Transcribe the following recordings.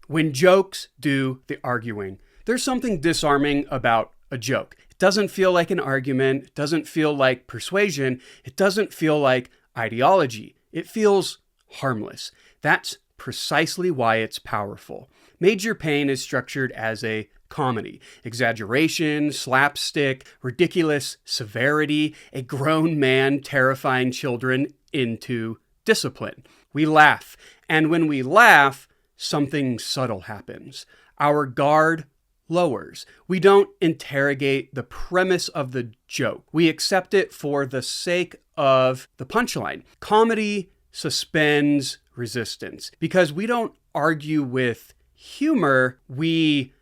When jokes do the arguing, there's something disarming about a joke. It doesn't feel like an argument. It doesn't feel like persuasion. It doesn't feel like ideology. It feels harmless. That's precisely why it's powerful. Major Payne is structured as a comedy. Exaggeration, slapstick, ridiculous severity, a grown man terrifying children into discipline. We laugh, and when we laugh, something subtle happens. Our guard lowers. We don't interrogate the premise of the joke. We accept it for the sake of the punchline. Comedy suspends resistance because we don't argue with humor, we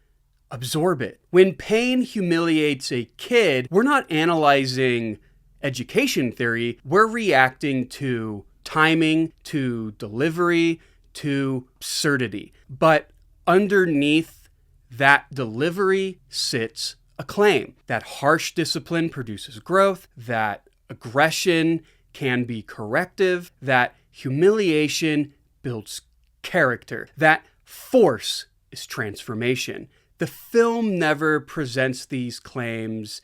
absorb it. When Payne humiliates a kid, we're not analyzing education theory, we're reacting to timing, to delivery, to absurdity. But underneath that delivery sits a claim that harsh discipline produces growth, that aggression can be corrective, that humiliation builds character, that force is transformation. The film never presents these claims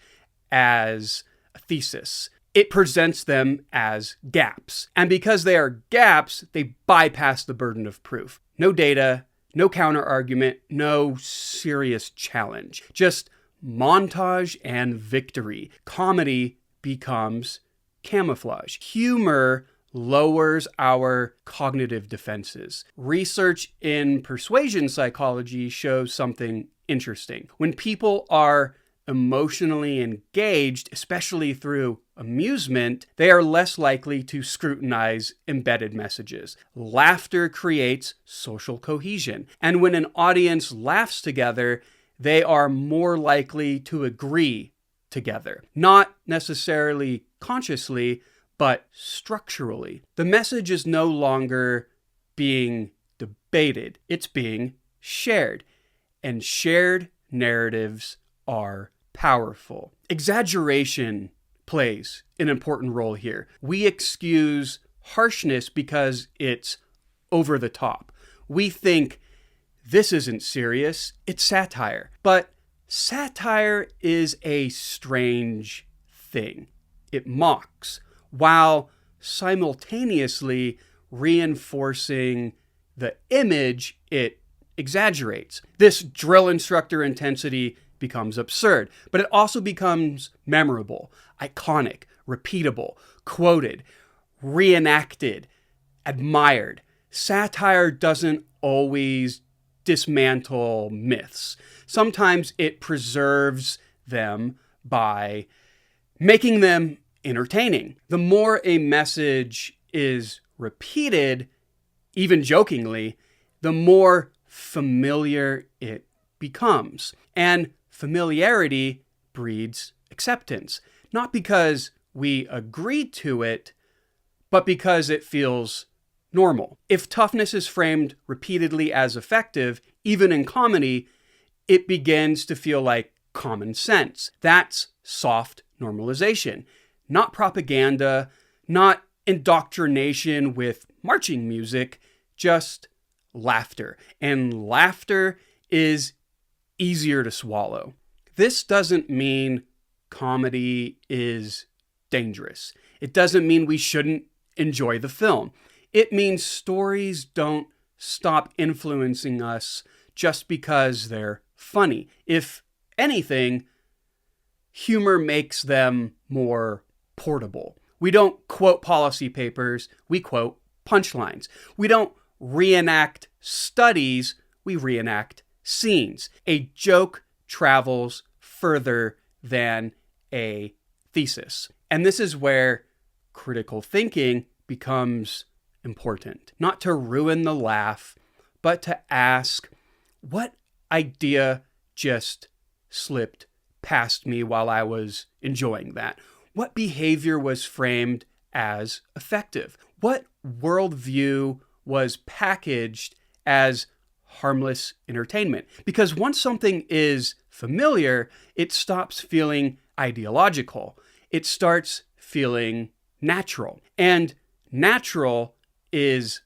as a thesis. It presents them as gaps. And because they are gaps, they bypass the burden of proof. No data, no counter-argument, no serious challenge. Just montage and victory. Comedy becomes camouflage. Humor lowers our cognitive defenses. Research in persuasion psychology shows something interesting. When people are emotionally engaged, especially through amusement, they are less likely to scrutinize embedded messages. Laughter creates social cohesion. And when an audience laughs together, they are more likely to agree together. Not necessarily consciously, but structurally. The message is no longer being debated. It's being shared. And shared narratives are powerful. Exaggeration plays an important role here. We excuse harshness because it's over the top. We think this isn't serious, it's satire. But satire is a strange thing. It mocks while simultaneously reinforcing the image it exaggerates. This drill instructor intensity becomes absurd, but it also becomes memorable, iconic, repeatable, quoted, reenacted, admired. Satire doesn't always dismantle myths. Sometimes it preserves them by making them entertaining. The more a message is repeated, even jokingly, the more familiar it becomes. And familiarity breeds acceptance. Not because we agree to it, but because it feels normal. If toughness is framed repeatedly as effective, even in comedy, it begins to feel like common sense. That's soft normalization. Not propaganda, not indoctrination with marching music, just laughter. And laughter is easier to swallow. This doesn't mean comedy is dangerous. It doesn't mean we shouldn't enjoy the film. It means stories don't stop influencing us just because they're funny. If anything, humor makes them more portable. We don't quote policy papers, we quote punchlines. We don't reenact studies, we reenact scenes. A joke travels further than a thesis. And this is where critical thinking becomes important. Not to ruin the laugh, but to ask, what idea just slipped past me while I was enjoying that? What behavior was framed as effective? What worldview was packaged as harmless entertainment? Because once something is familiar, it stops feeling ideological. It starts feeling natural. And natural is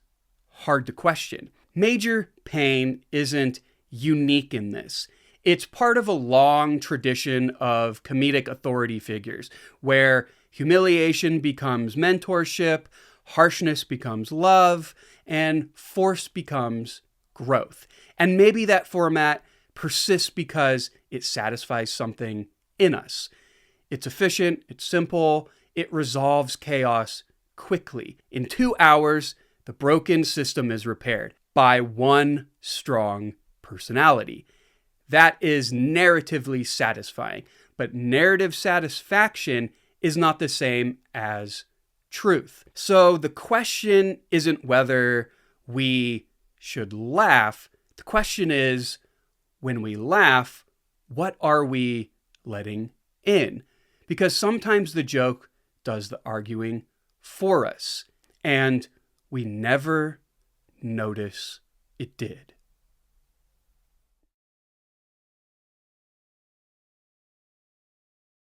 hard to question Major Payne isn't unique in this. It's part of a long tradition of comedic authority figures where humiliation becomes mentorship, harshness becomes love, and force becomes growth. And maybe that format persists because it satisfies something in us. It's efficient, it's simple, it resolves chaos quickly. In 2 hours, the broken system is repaired by one strong personality. That is narratively satisfying, but narrative satisfaction is not the same as truth. So the question isn't whether we should laugh. The question is, when we laugh, what are we letting in? Because sometimes the joke does the arguing for us, and we never notice it did.